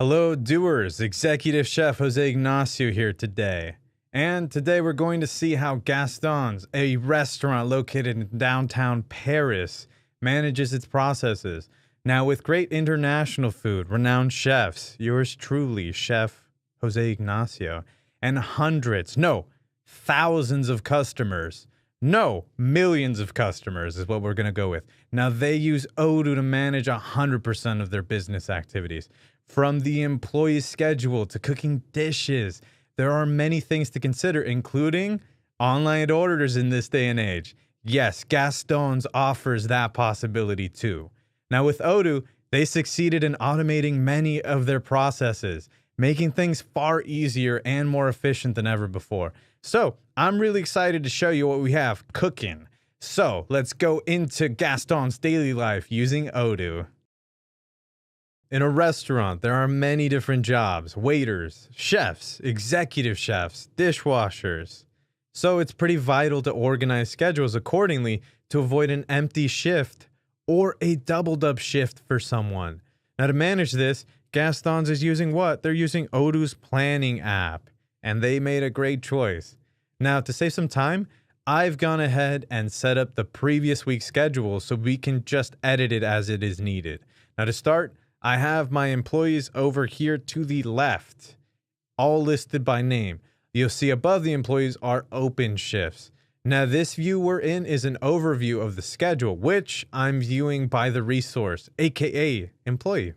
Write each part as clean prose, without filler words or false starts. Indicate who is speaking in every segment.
Speaker 1: Hello, doers. Executive Chef Jose Ignacio here today. And today we're going to see how Gaston's, a restaurant located in downtown Paris, manages its processes. Now, with great international food, renowned chefs, yours truly, Chef Jose Ignacio, and hundreds, no, thousands of customers. No, millions of customers is what we're going to go with. Now, they use Odoo to manage 100% of their business activities. From the employee's schedule to cooking dishes, there are many things to consider, including online orders in this day and age. Yes, Gaston's offers that possibility too. Now, with Odoo, they succeeded in automating many of their processes, making things far easier and more efficient than ever before. So, I'm really excited to show you what we have cooking. So, let's go into Gaston's daily life using Odoo. In a restaurant, there are many different jobs: waiters, chefs, executive chefs, dishwashers. So it's pretty vital to organize schedules accordingly to avoid an empty shift or a doubled up shift for someone. Now, to manage this, Gaston's is using what? They're using Odoo's planning app, and they made a great choice. Now, to save some time, I've gone ahead and set up the previous week's schedule so we can just edit it as it is needed. Now, to start, I have my employees over here to the left, all listed by name. You'll see above the employees are open shifts. Now, this view we're in is an overview of the schedule, which I'm viewing by the resource, aka employee.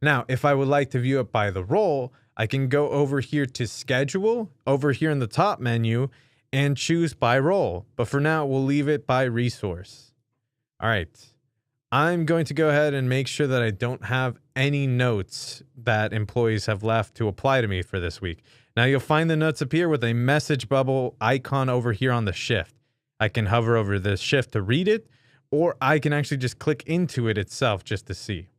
Speaker 1: Now, if I would like to view it by the role, I can go over here to schedule, over here in the top menu, and choose by role. But for now, we'll leave it by resource. All right. I'm going to go ahead and make sure that I don't have any notes that employees have left to apply to me for this week. Now, you'll find the notes appear with a message bubble icon over here on the shift. I can hover over the shift to read it, or I can actually just click into it itself just to see.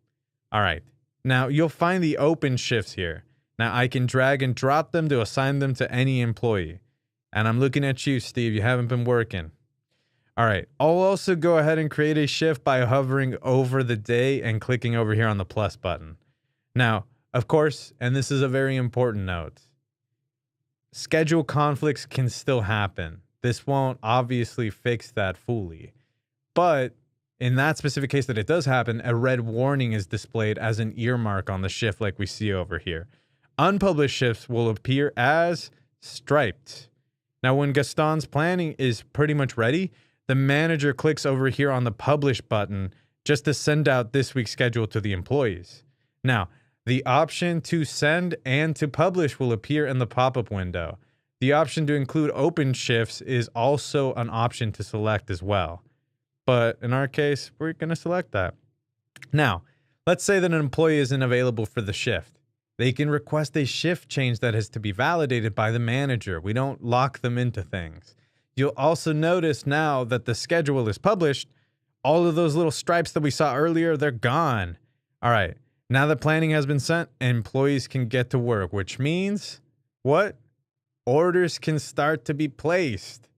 Speaker 1: All right. Now, you'll find the open shifts here. Now, I can drag and drop them to assign them to any employee. And I'm looking at you, Steve. You haven't been working. All right, I'll also go ahead and create a shift by hovering over the day and clicking over here on the plus button. Now, of course, and this is a very important note, schedule conflicts can still happen. This won't obviously fix that fully. But in that specific case that it does happen, a red warning is displayed as an earmark on the shift like we see over here. Unpublished shifts will appear as striped. Now, when Gaston's planning is pretty much ready, the manager clicks over here on the publish button just to send out this week's schedule to the employees. Now, the option to send and to publish will appear in the pop-up window. The option to include open shifts is also an option to select as well. But in our case, we're going to select that. Now, let's say that an employee isn't available for the shift. They can request a shift change that has to be validated by the manager. We don't lock them into things. You'll also notice now that the schedule is published, all of those little stripes that we saw earlier, they're gone. All right, now that planning has been sent, employees can get to work, which means what? Orders can start to be placed.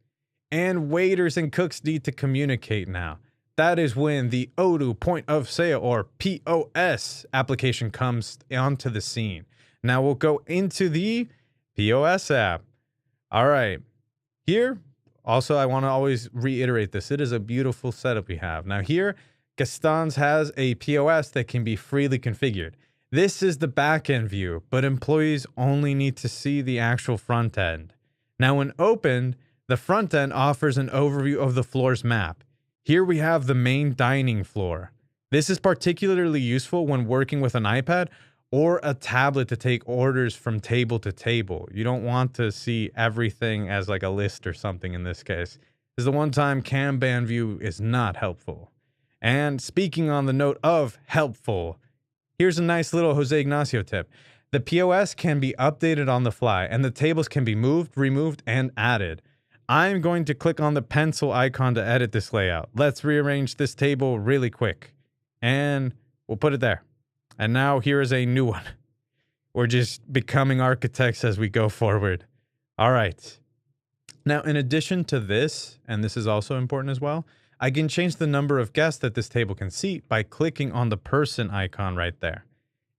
Speaker 1: And waiters and cooks need to communicate now. That is when the Odoo point of sale or POS application comes onto the scene. Now we'll go into the POS app. All right, here, also, I want to always reiterate this. It is a beautiful setup we have. Now here, Gaston's has a POS that can be freely configured. This is the back-end view, but employees only need to see the actual front end. Now when opened, the front end offers an overview of the floor's map. Here we have the main dining floor. This is particularly useful when working with an iPad or a tablet to take orders from table to table. You don't want to see everything as like a list or something in this case. This is the one time Kanban view is not helpful. And speaking on the note of helpful, here's a nice little Jose Ignacio tip. The POS can be updated on the fly, and the tables can be moved, removed, and added. I'm going to click on the pencil icon to edit this layout. Let's rearrange this table really quick. And we'll put it there. And now here is a new one. We're just becoming architects as we go forward. All right. Now, in addition to this, and this is also important as well, I can change the number of guests that this table can seat by clicking on the person icon right there.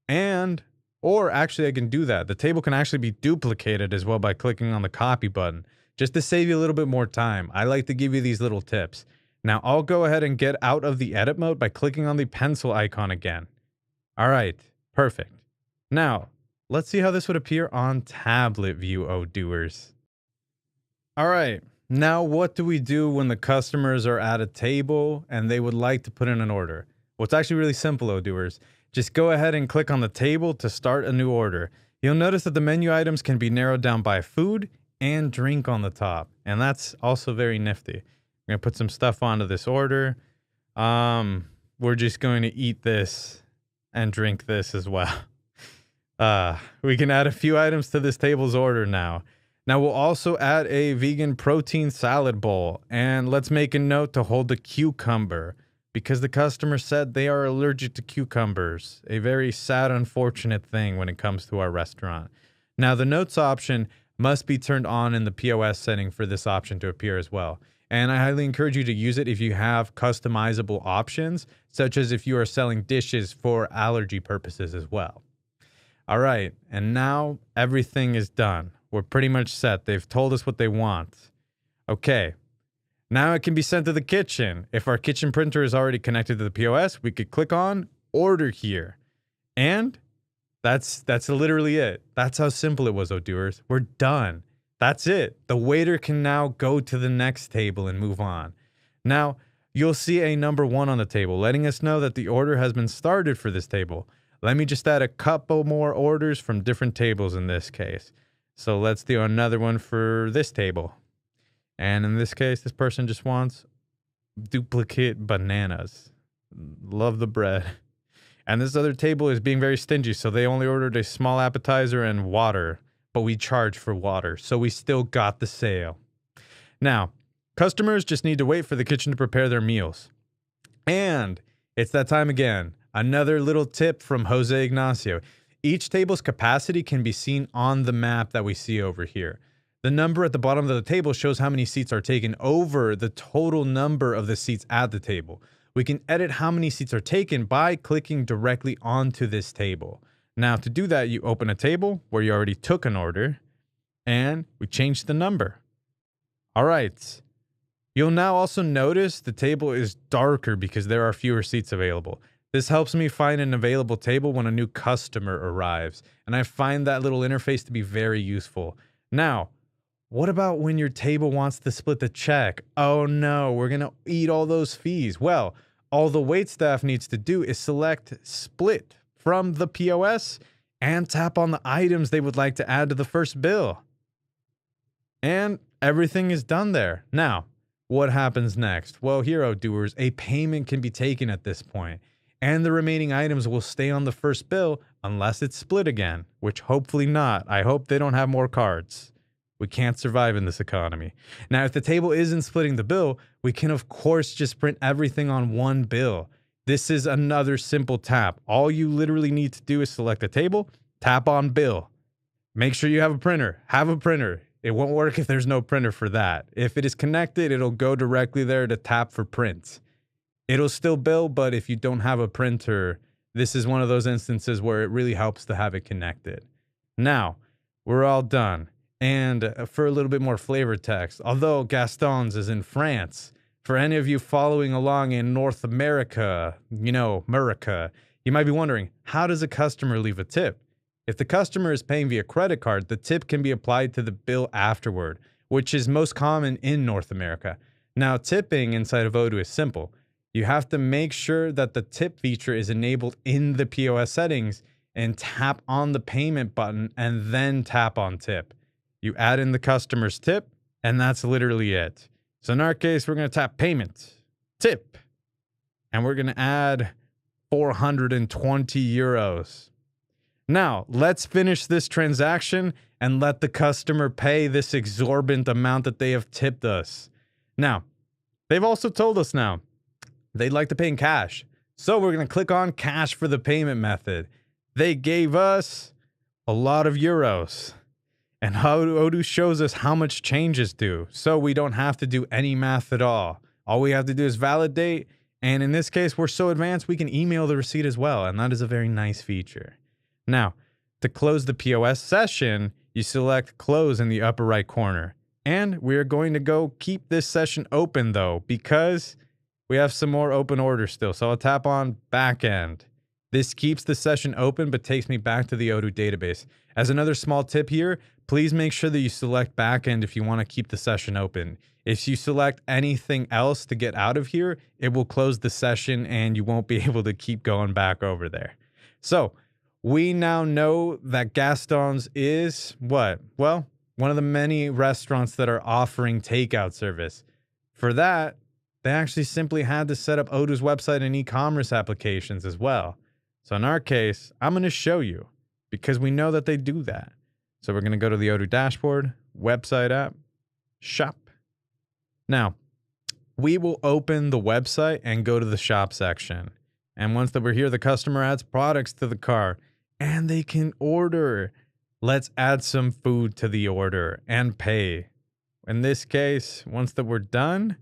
Speaker 1: And Or actually, I can do that. The table can actually be duplicated as well by clicking on the copy button, just to save you a little bit more time. I like to give you these little tips. Now, I'll go ahead and get out of the edit mode by clicking on the pencil icon again. All right, perfect. Now, let's see how this would appear on tablet view, Odooers. All right, now what do we do when the customers are at a table and they would like to put in an order? Well, it's actually really simple, Odooers. Just go ahead and click on the table to start a new order. You'll notice that the menu items can be narrowed down by food and drink on the top, and that's also very nifty. I'm gonna put some stuff onto this order. We're just going to eat this and drink this as well. We can add a few items to this table's order now. Now we'll also add a vegan protein salad bowl, and let's make a note to hold the cucumber because the customer said they are allergic to cucumbers. A very sad, unfortunate thing when it comes to our restaurant. Now the notes option must be turned on in the POS setting for this option to appear as well. And I highly encourage you to use it if you have customizable options, such as if you are selling dishes for allergy purposes as well. All right, and now everything is done. We're pretty much set. They've told us what they want. Okay, now it can be sent to the kitchen. If our kitchen printer is already connected to the POS, we could click on order here. And that's literally it. That's how simple it was, Odooers. We're done. That's it. The waiter can now go to the next table and move on. Now, you'll see a number 1 on the table, letting us know that the order has been started for this table. Let me just add a couple more orders from different tables in this case. So let's do another one for this table. And in this case, this person just wants duplicate bananas. Love the bread. And this other table is being very stingy, so they only ordered a small appetizer and water, but we charge for water, so we still got the sale. Now, customers just need to wait for the kitchen to prepare their meals. And it's that time again. Another little tip from Jose Ignacio. Each table's capacity can be seen on the map that we see over here. The number at the bottom of the table shows how many seats are taken over the total number of the seats at the table. We can edit how many seats are taken by clicking directly onto this table. Now, to do that, you open a table where you already took an order, and we change the number. All right. You'll now also notice the table is darker because there are fewer seats available. This helps me find an available table when a new customer arrives, and I find that little interface to be very useful. Now, what about when your table wants to split the check? Oh no, we're gonna eat all those fees. Well, all the waitstaff needs to do is select split from the POS and tap on the items they would like to add to the first bill. And everything is done there. Now, what happens next? Well, here, Odooers, a payment can be taken at this point, and the remaining items will stay on the first bill unless it's split again, which hopefully not. I hope they don't have more cards. We can't survive in this economy. Now, if the table isn't splitting the bill, we can of course just print everything on one bill. This is another simple tap. All you literally need to do is select a table, tap on bill. Make sure you have a printer. Have a printer. It won't work if there's no printer for that. If it is connected, it'll go directly there to tap for print. It'll still bill, but if you don't have a printer, this is one of those instances where it really helps to have it connected. Now, we're all done. And for a little bit more flavor text, although Gaston's is in France, for any of you following along in North America, America, you might be wondering, how does a customer leave a tip? If the customer is paying via credit card, the tip can be applied to the bill afterward, which is most common in North America. Now, tipping inside of Odoo is simple. You have to make sure that the tip feature is enabled in the POS settings and tap on the payment button and then tap on tip. You add in the customer's tip, and that's literally it. So in our case, we're going to tap payment, tip, and we're going to add 420 euros. Now, let's finish this transaction and let the customer pay this exorbitant amount that they have tipped us. Now, they've also told us now they'd like to pay in cash. So we're going to click on cash for the payment method. They gave us a lot of euros. And Odoo shows us how much change is due, so we don't have to do any math at all. All we have to do is validate, and in this case, we're so advanced, we can email the receipt as well, and that is a very nice feature. Now, To close the POS session, you select close in the upper right corner. And we're going to go keep this session open though, because we have some more open orders still. So I'll tap on backend. This keeps the session open, but takes me back to the Odoo database. As another small tip here, please make sure that you select backend if you want to keep the session open. If you select anything else to get out of here, it will close the session and you won't be able to keep going back over there. So we now know that Gaston's is what? Well, one of the many restaurants that are offering takeout service. For that, they actually simply had to set up Odoo's website and e-commerce applications as well. So in our case, I'm going to show you because we know that they do that. So we're going to go to the Odoo dashboard, website app, shop. Now, we will open the website and go to the shop section. And once that we're here, the customer adds products to the cart and they can order. Let's add some food to the order and pay. In this case, once that we're done,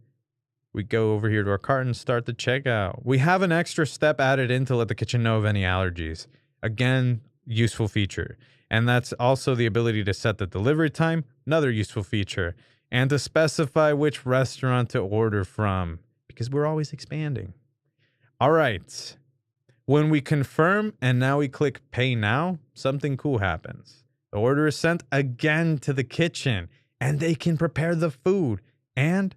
Speaker 1: we go over here to our cart and start the checkout. We have an extra step added in to let the kitchen know of any allergies. Again, useful feature. And that's also the ability to set the delivery time, another useful feature. And to specify which restaurant to order from, because we're always expanding. All right. When we confirm and now we click pay now, something cool happens. The order is sent again to the kitchen and they can prepare the food. And,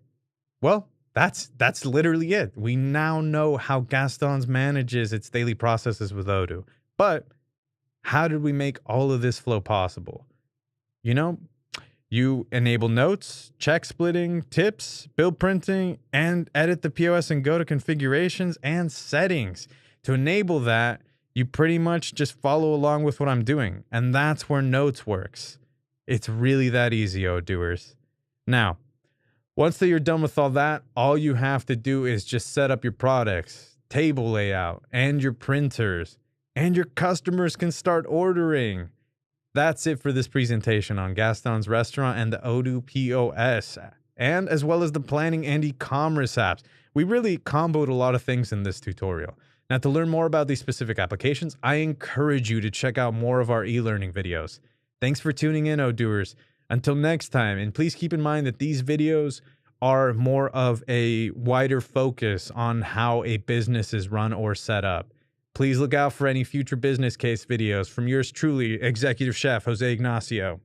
Speaker 1: well, that's literally it. We now know how Gaston's manages its daily processes with Odoo. But how did we make all of this flow possible? You know, you enable notes, check splitting, tips, bill printing, and edit the POS and go to configurations and settings. To enable that, you pretty much just follow along with what I'm doing. And that's where notes works. It's really that easy, Odooers. Now, once that you're done with all that, all you have to do is just set up your products, table layout, and your printers, and your customers can start ordering. That's it for this presentation on Gaston's Restaurant and the Odoo POS, and as well as the planning and e-commerce apps. We really comboed a lot of things in this tutorial. Now, to learn more about these specific applications, I encourage you to check out more of our e-learning videos. Thanks for tuning in, Odooers. Until next time, and please keep in mind that these videos are more of a wider focus on how a business is run or set up. Please look out for any future business case videos from yours truly, Executive Chef Jose Ignacio.